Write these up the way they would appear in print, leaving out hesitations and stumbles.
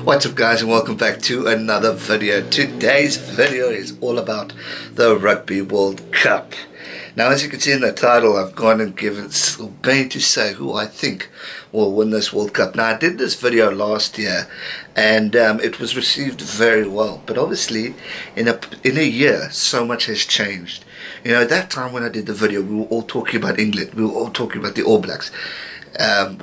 What's up guys, and welcome back to another video. Today's video is all about the Rugby World Cup. Now, as you can see in the title, I've gone and going to say who I think will win this World Cup. Now, I did this video last year and it was received very well, but obviously in a year so much has changed. You know, at that time when I did the video, we were all talking about England, we were all talking about the All Blacks.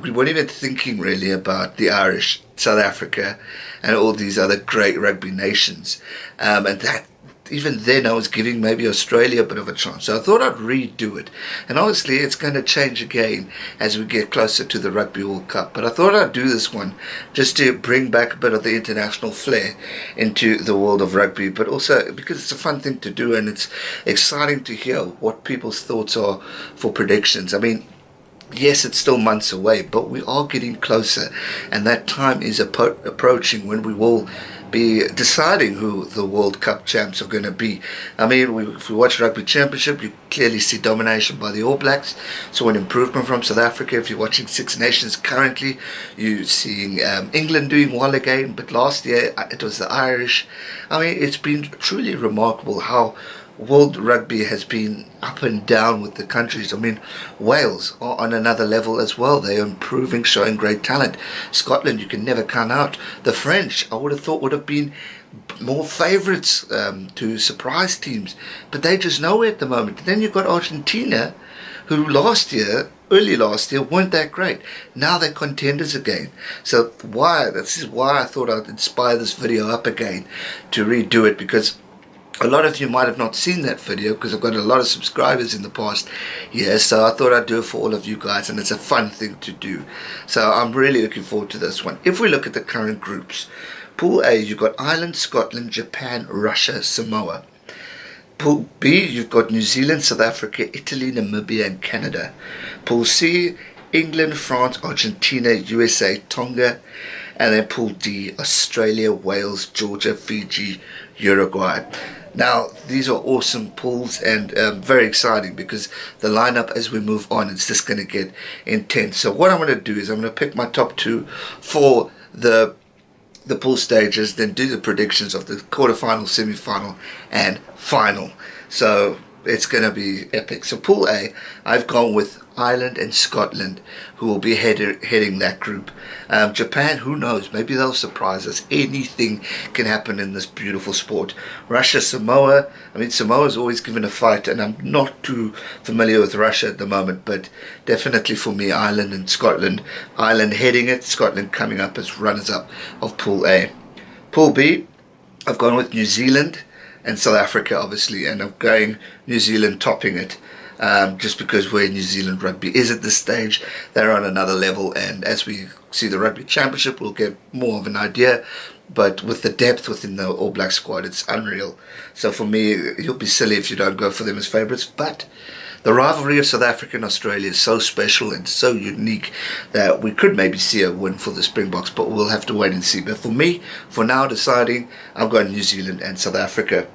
We weren't even thinking really about the Irish, South Africa and all these other great rugby nations, and that even then I was giving maybe Australia a bit of a chance. So I thought I'd redo it, and obviously it's going to change again as we get closer to the Rugby World Cup, but I thought I'd do this one just to bring back a bit of the international flair into the world of rugby, but also because it's a fun thing to do and it's exciting to hear what people's thoughts are for predictions. I mean, yes, it's still months away, but we are getting closer, and that time is approaching when we will be deciding who the World Cup champs are going to be. I mean, if we watch Rugby Championship, you clearly see domination by the All Blacks, so an improvement from South Africa. If you're watching Six Nations currently, you're seeing England doing well again, but last year it was the Irish. I mean, it's been truly remarkable how world rugby has been up and down with the countries. I mean, Wales are on another level as well. They are improving, showing great talent. Scotland, you can never count out. The French, I would have thought, would have been more favourites to surprise teams, but they just nowhere at the moment. Then you've got Argentina, who early last year, weren't that great. Now they're contenders again. So this is why I thought I'd inspire this video up again to redo it, because a lot of you might have not seen that video because I've got a lot of subscribers in the past year, so I thought I'd do it for all of you guys, and it's a fun thing to do. So I'm really looking forward to this one. If we look at the current groups, Pool A, you've got Ireland, Scotland, Japan, Russia, Samoa. Pool B, you've got New Zealand, South Africa, Italy, Namibia and Canada. Pool C, England, France, Argentina, USA, Tonga. And then Pool D, Australia, Wales, Georgia, Fiji, Uruguay. Now, these are awesome pools and very exciting, because the lineup as we move on, it's just going to get intense. So what I'm going to do is I'm going to pick my top two for the pool stages, then do the predictions of the quarterfinal, semi-final and final. So it's going to be epic. So Pool A, I've gone with Ireland and Scotland, who will be heading that group. Japan, who knows, maybe they'll surprise us. Anything can happen in this beautiful sport. Russia, Samoa, I mean, Samoa's always given a fight, and I'm not too familiar with Russia at the moment, but definitely for me, Ireland and Scotland. Ireland heading it, Scotland coming up as runners-up of Pool A. Pool B, I've gone with New Zealand and South Africa, obviously, and I'm going New Zealand topping it. Just because where New Zealand rugby is at this stage, they're on another level, and as we see the Rugby Championship, we'll get more of an idea, but with the depth within the All Black squad, it's unreal. So for me, you'll be silly if you don't go for them as favourites, but the rivalry of South Africa and Australia is so special and so unique that we could maybe see a win for the Springboks, but we'll have to wait and see. But for me, for now, deciding, I've got New Zealand and South Africa.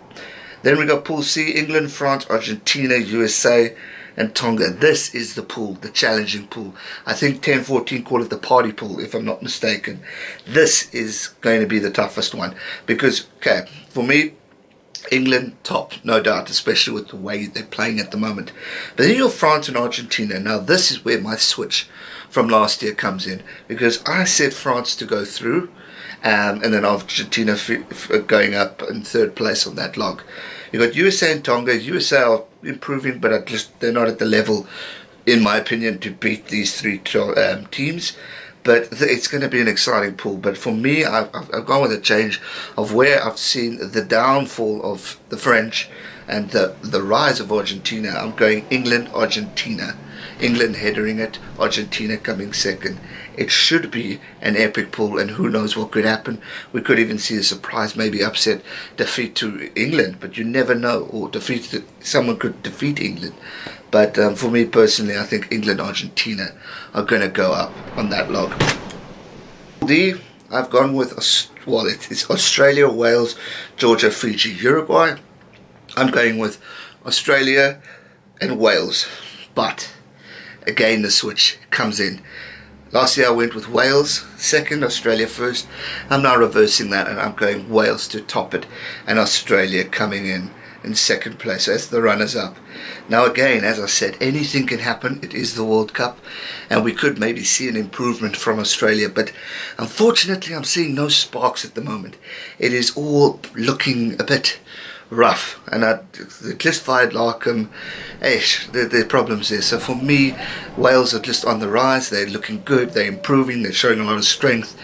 Then we got Pool C, England, France, Argentina, USA and Tonga. This is the pool, the challenging pool. I think 10-14 call it the party pool, if I'm not mistaken. This is going to be the toughest one because, okay, for me, England top, no doubt, especially with the way they're playing at the moment. But then you have France and Argentina. Now this is where my switch from last year comes in, because I said France to go through, and then Argentina going up in third place on that log. You've got USA and Tonga. USA are improving, but they're not at the level, in my opinion, to beat these three teams. But it's going to be an exciting pool. But for me, I've gone with a change of where I've seen the downfall of the French and the rise of Argentina. I'm going England, Argentina. England heading it, Argentina coming second. It should be an epic pool, and who knows what could happen. We could even see a surprise, maybe upset defeat to England, but you never know, or someone could defeat England. But for me personally, I think England, Argentina are going to go up on that log. D, I've gone with, well, it's Australia, Wales, Georgia, Fiji, Uruguay. I'm going with Australia and Wales, but again the switch comes in. Last year I went with Wales second, Australia first. I'm now reversing that and I'm going Wales to top it and Australia coming in second place as the runners-up. Now again, as I said, anything can happen. It is the World Cup and we could maybe see an improvement from Australia, but unfortunately I'm seeing no sparks at the moment. It is all looking a bit rough, and the Cliffside Larkham, there are problems there. So for me, Wales are just on the rise. They're looking good, they're improving, they're showing a lot of strength,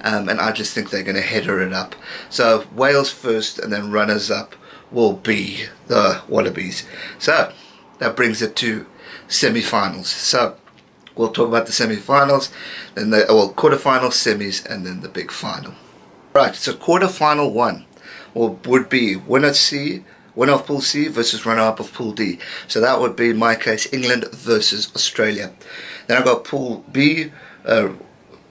and I just think they're going to header it up. So Wales first, and then runners up will be the Wallabies. So that brings it to semi-finals. So we'll talk about the semi-finals, then the quarter-finals, semis, and then the big final. Right, so quarter-final one would be winner of Pool C versus runner-up of Pool D. So that would be, in my case, England versus Australia. Then I've got Pool B,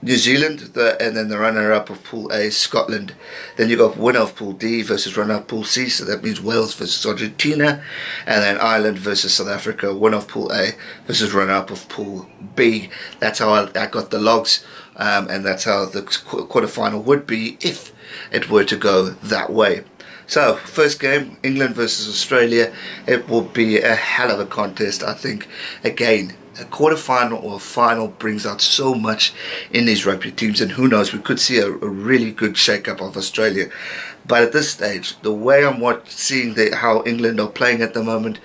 New Zealand, and then the runner-up of Pool A, Scotland. Then you've got winner of Pool D versus runner-up Pool C, so that means Wales versus Argentina. And then Ireland versus South Africa, winner of Pool A versus runner-up of Pool B. That's how I got the logs, and that's how the quarter-final would be if it were to go that way. So first game, England versus Australia. It will be a hell of a contest, I think. Again, a quarter-final or a final brings out so much in these rugby teams, and who knows, we could see a really good shake-up of Australia. But at this stage, the way I'm seeing how England are playing at the moment,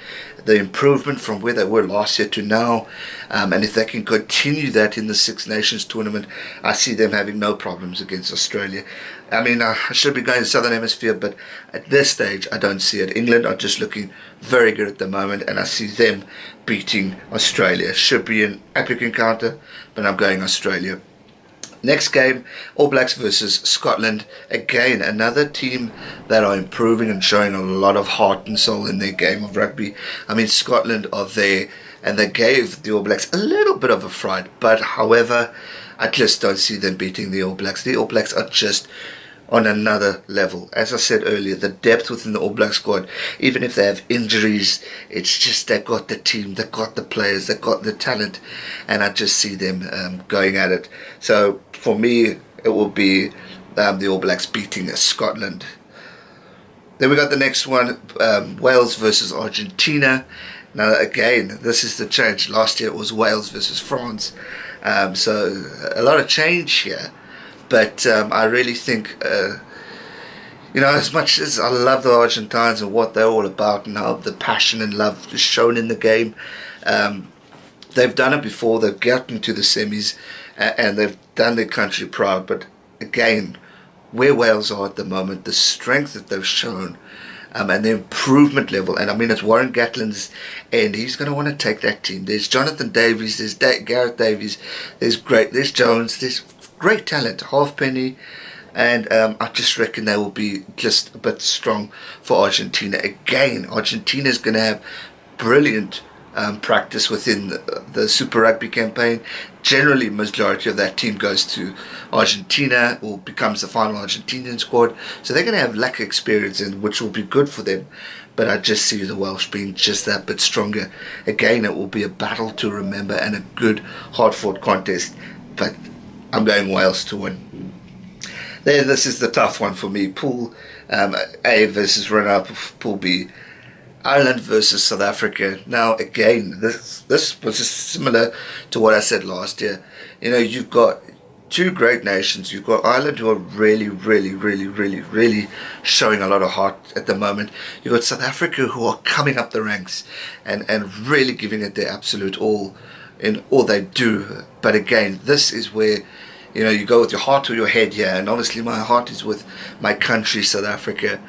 the improvement from where they were last year to now, and if they can continue that in the Six Nations tournament, I see them having no problems against Australia. I mean, I should be going to Southern Hemisphere, but at this stage I don't see it. England are just looking very good at the moment, and I see them beating Australia. Should be an epic encounter, but I'm going Australia. Next game, All Blacks versus Scotland. Again, another team that are improving and showing a lot of heart and soul in their game of rugby. I mean, Scotland are there, and they gave the All Blacks a little bit of a fright. But, however, I just don't see them beating the All Blacks. The All Blacks are just on another level. As I said earlier, the depth within the All Black squad, even if they have injuries, it's just they've got the team, they've got the players, they've got the talent, and I just see them going at it. So for me, it will be the All Blacks beating Scotland. Then we got the next one, Wales versus Argentina. Now again, this is the change. Last year it was Wales versus France. So a lot of change here. But I really think, as much as I love the Argentines and what they're all about and how the passion and love is shown in the game, they've done it before. They've gotten to the semis and they've done their country proud. But again, where Wales are at the moment, the strength that they've shown, and the improvement level, and I mean, it's Warren Gatland's end. He's going to want to take that team. There's Jonathan Davies, there's Gareth Davies, there's Jones, there's great talent, Halfpenny, and I just reckon they will be just a bit strong for Argentina. Again, Argentina is going to have brilliant practice within the Super Rugby campaign. Generally, majority of that team goes to Argentina or becomes the final Argentinian squad. So they're going to have lack of experience, which will be good for them. But I just see the Welsh being just that bit stronger. Again, it will be a battle to remember and a good, hard-fought contest. But I'm going Wales to win. Then this is the tough one for me. Pool A versus runner-up of Pool B. Ireland versus South Africa. Now again, this was similar to what I said last year. You've got two great nations. You've got Ireland, who are really showing a lot of heart at the moment. You've got South Africa, who are coming up the ranks and really giving it their absolute all in all they do. But again, this is where you go with your heart or your head here, and obviously my heart is with my country, South Africa.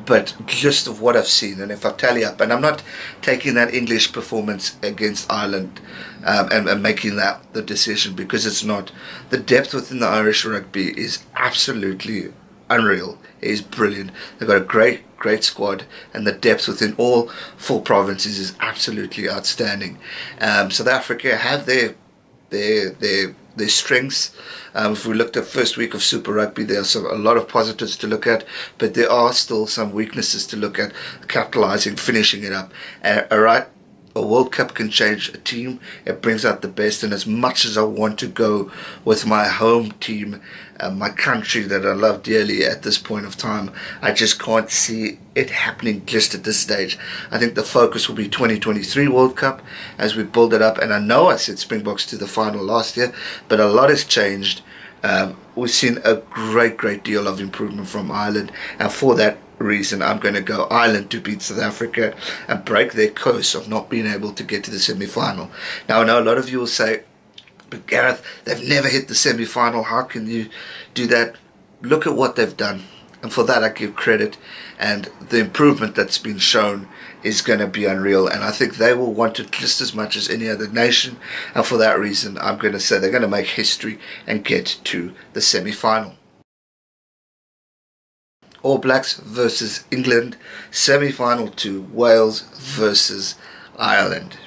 But just of what I've seen, and if I tally up, and I'm not taking that English performance against Ireland and making that the decision, because it's not. The depth within the Irish rugby is absolutely unreal. It is brilliant. They've got a great squad, and the depth within all four provinces is absolutely outstanding. South Africa have their strengths. If we looked at first week of Super Rugby, there are a lot of positives to look at, but there are still some weaknesses to look at, capitalising, finishing it up. a World Cup can change a team. It brings out the best, and as much as I want to go with my home team, my country that I love dearly at this point of time, I just can't see it happening just at this stage. I think the focus will be 2023 World Cup as we build it up, and I know I said Springboks to the final last year, but a lot has changed. We've seen a great deal of improvement from Ireland, and for that reason I'm going to go Ireland to beat South Africa and break their curse of not being able to get to the semi-final. Now I know a lot of you will say, but Gareth, they've never hit the semi-final, how can you do that? Look at what they've done, and for that I give credit, and the improvement that's been shown is going to be unreal, and I think they will want it just as much as any other nation, and for that reason I'm going to say they're going to make history and get to the semi-final. All Blacks versus England, semi-final to Wales versus Ireland.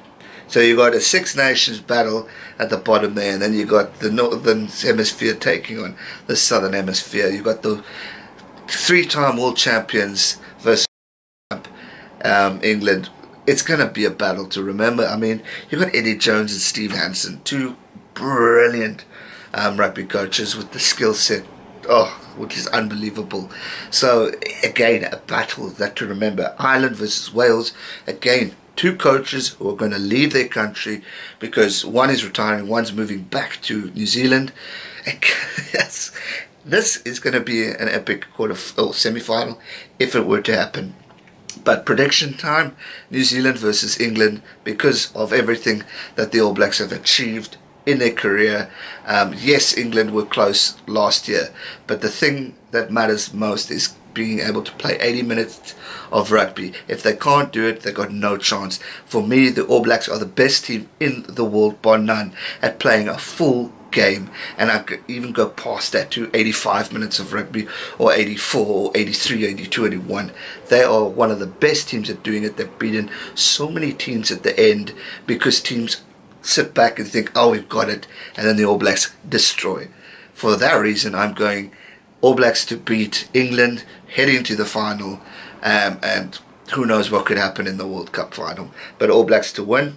So you got a Six Nations battle at the bottom there, and then you got the Northern Hemisphere taking on the Southern Hemisphere. You got the three-time world champions versus England. It's going to be a battle to remember. I mean, you got Eddie Jones and Steve Hansen, two brilliant rugby coaches with the skill set, which is unbelievable. So again, a battle that to remember. Ireland versus Wales, again, two coaches who are going to leave their country because one is retiring, one's moving back to New Zealand. Yes, this is going to be an epic semi-final if it were to happen. But prediction time, New Zealand versus England, because of everything that the All Blacks have achieved in their career. Yes, England were close last year, but the thing that matters most is being able to play 80 minutes of rugby. If they can't do it, they've got no chance. For me, the All Blacks are the best team in the world, bar none, at playing a full game, and I could even go past that to 85 minutes of rugby, or 84, or 83, 82, 81. They are one of the best teams at doing it. They've beaten so many teams at the end because teams sit back and think, oh, we've got it, and then the All Blacks destroy. For that reason, I'm going All Blacks to beat England, heading to the final, and who knows what could happen in the World Cup final. But All Blacks to win.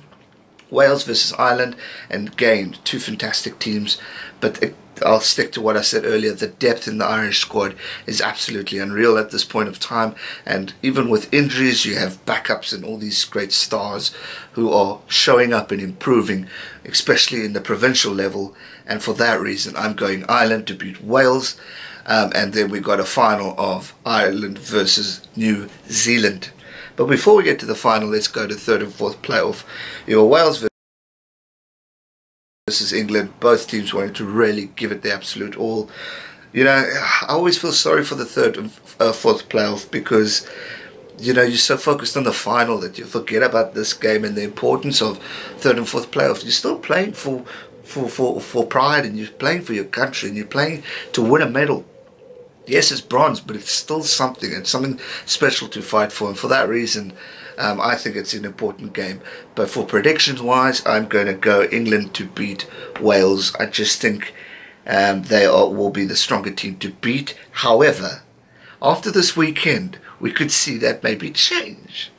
Wales versus Ireland, and again, two fantastic teams, but I'll stick to what I said earlier. The depth in the Irish squad is absolutely unreal at this point of time, and even with injuries, you have backups and all these great stars who are showing up and improving, especially in the provincial level, and for that reason I'm going Ireland to beat Wales, and then we got a final of Ireland versus New Zealand. But before we get to the final, let's go to third and fourth playoff. Your Wales versus England, both teams wanted to really give it the absolute all. You know, I always feel sorry for the third and fourth playoff because, you know, you're so focused on the final that you forget about this game and the importance of third and fourth playoff. You're still playing for pride, and you're playing for your country, and you're playing to win a medal. Yes, it's bronze, but it's still something. It's something special to fight for, and for that reason, I think it's an important game. But for predictions-wise, I'm going to go England to beat Wales. I just think they will be the stronger team to beat. However, after this weekend, we could see that maybe change.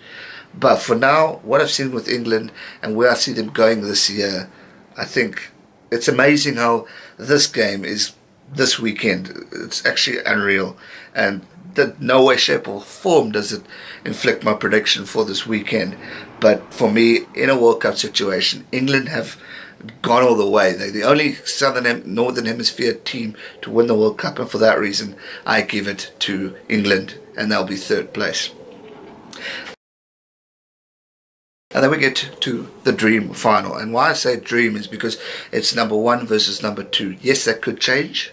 But for now, what I've seen with England and where I see them going this year, I think it's amazing how this game is this weekend. It's actually unreal, and no way, shape or form does it inflict my prediction for this weekend. But for me, in a World Cup situation, England have gone all the way. They're the only Northern Hemisphere team to win the World Cup, and for that reason I give it to England, and they'll be third place. And then we get to the dream final. And why I say dream is because it's number 1 versus number 2. Yes, that could change,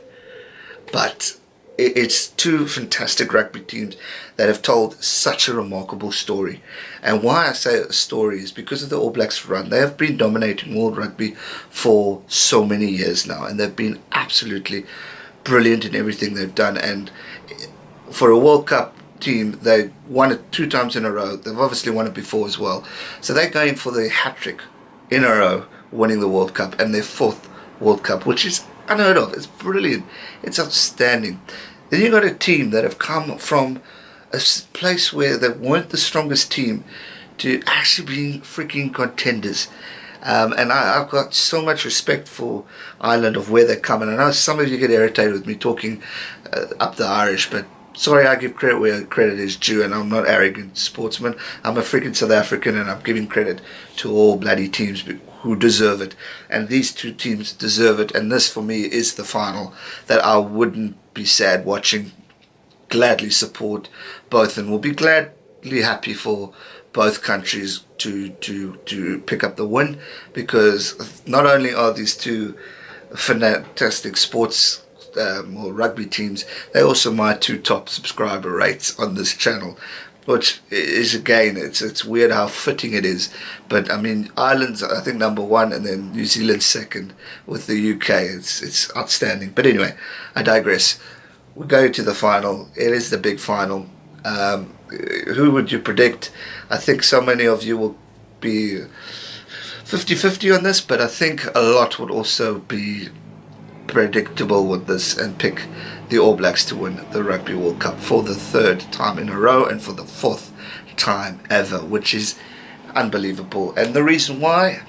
but it's two fantastic rugby teams that have told such a remarkable story. And why I say a story is because of the All Blacks run. They have been dominating world rugby for so many years now, and they've been absolutely brilliant in everything they've done. And for a World Cup team, they won it 2 times in a row. They've obviously won it before as well. So they're going for their hat-trick in a row, winning the World Cup, and their 4th World Cup, which is unheard of. It's brilliant. It's outstanding. Then you've got a team that have come from a place where they weren't the strongest team to actually being freaking contenders. And I've got so much respect for Ireland of where they're coming. I know some of you get irritated with me talking up the Irish, but sorry, I give credit where credit is due, and I'm not arrogant sportsman. I'm a freaking South African, and I'm giving credit to all bloody teams who deserve it. And these two teams deserve it, and this for me is the final that I wouldn't be sad watching. Gladly support both, and will be gladly happy for both countries to pick up the win, because not only are these two fantastic sports or rugby teams, they're also my two top subscriber rates on this channel, which is, again, it's weird how fitting it is. But I mean, Ireland's I think #1, and then New Zealand's second with the UK. It's outstanding. But anyway, I digress. We go to the final. It is the big final. Who would you predict? I think so many of you will be 50-50 on this, but I think a lot would also be predictable with this and pick the All Blacks to win the Rugby World Cup for the 3rd time in a row and for the 4th time ever, which is unbelievable. And the reason why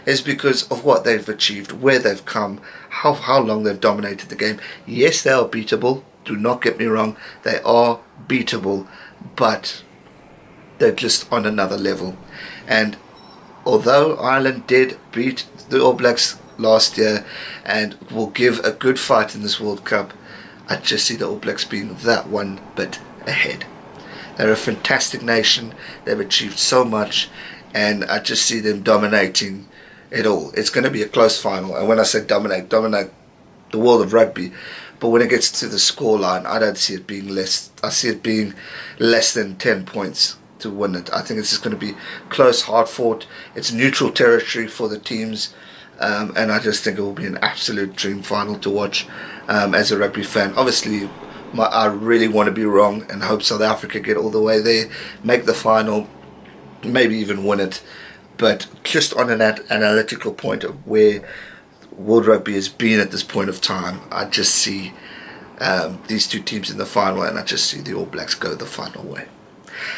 is because of what they've achieved, where they've come, how long they've dominated the game. Yes, they are beatable. Do not get me wrong. They are beatable, but they're just on another level. And although Ireland did beat the All Blacks last year and will give a good fight in this World Cup, I just see the All Blacks being that one bit ahead. They're a fantastic nation. They've achieved so much, and I just see them dominating it all. It's going to be a close final, and when I say dominate the world of rugby. But when it gets to the scoreline, I don't see it being less. I see it being less than 10 points to win it. I think it's just going to be close, hard fought. It's neutral territory for the teams, and I just think it will be an absolute dream final to watch as a rugby fan. Obviously, I really want to be wrong and hope South Africa get all the way there, make the final, maybe even win it. But just on an analytical point of where World Rugby has been at this point of time, I just see these two teams in the final, and I just see the All Blacks go the final way.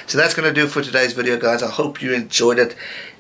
So that's going to do it for today's video, guys. I hope you enjoyed it.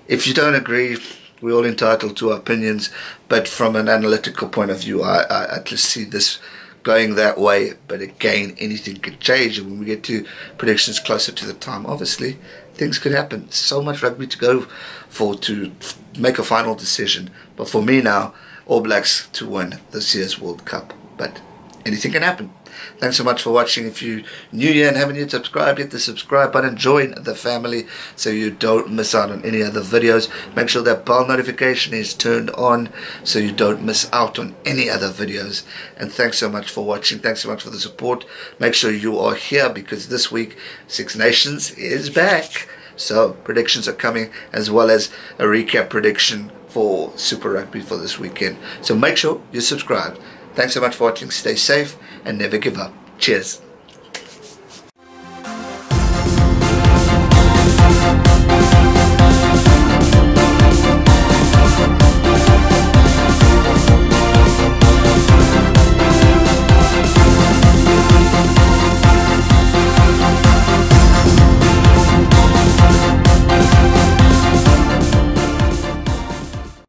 If you don't agree, we're all entitled to our opinions, but from an analytical point of view, I just see this going that way. But again, anything could change, and when we get to predictions closer to the time, obviously things could happen. So much rugby to go for to make a final decision. But for me now, All Blacks to win this year's World Cup, but anything can happen. Thanks so much for watching. If you're new here and haven't yet subscribed, hit the subscribe button, join the family so you don't miss out on any other videos. Make sure that bell notification is turned on so you don't miss out on any other videos. And thanks so much for watching. Thanks so much for the support. Make sure you are here, because this week Six Nations is back. So predictions are coming, as well as a recap prediction for Super Rugby for this weekend. So make sure you're subscribed. Thanks so much for watching. Stay safe and never give up. Cheers.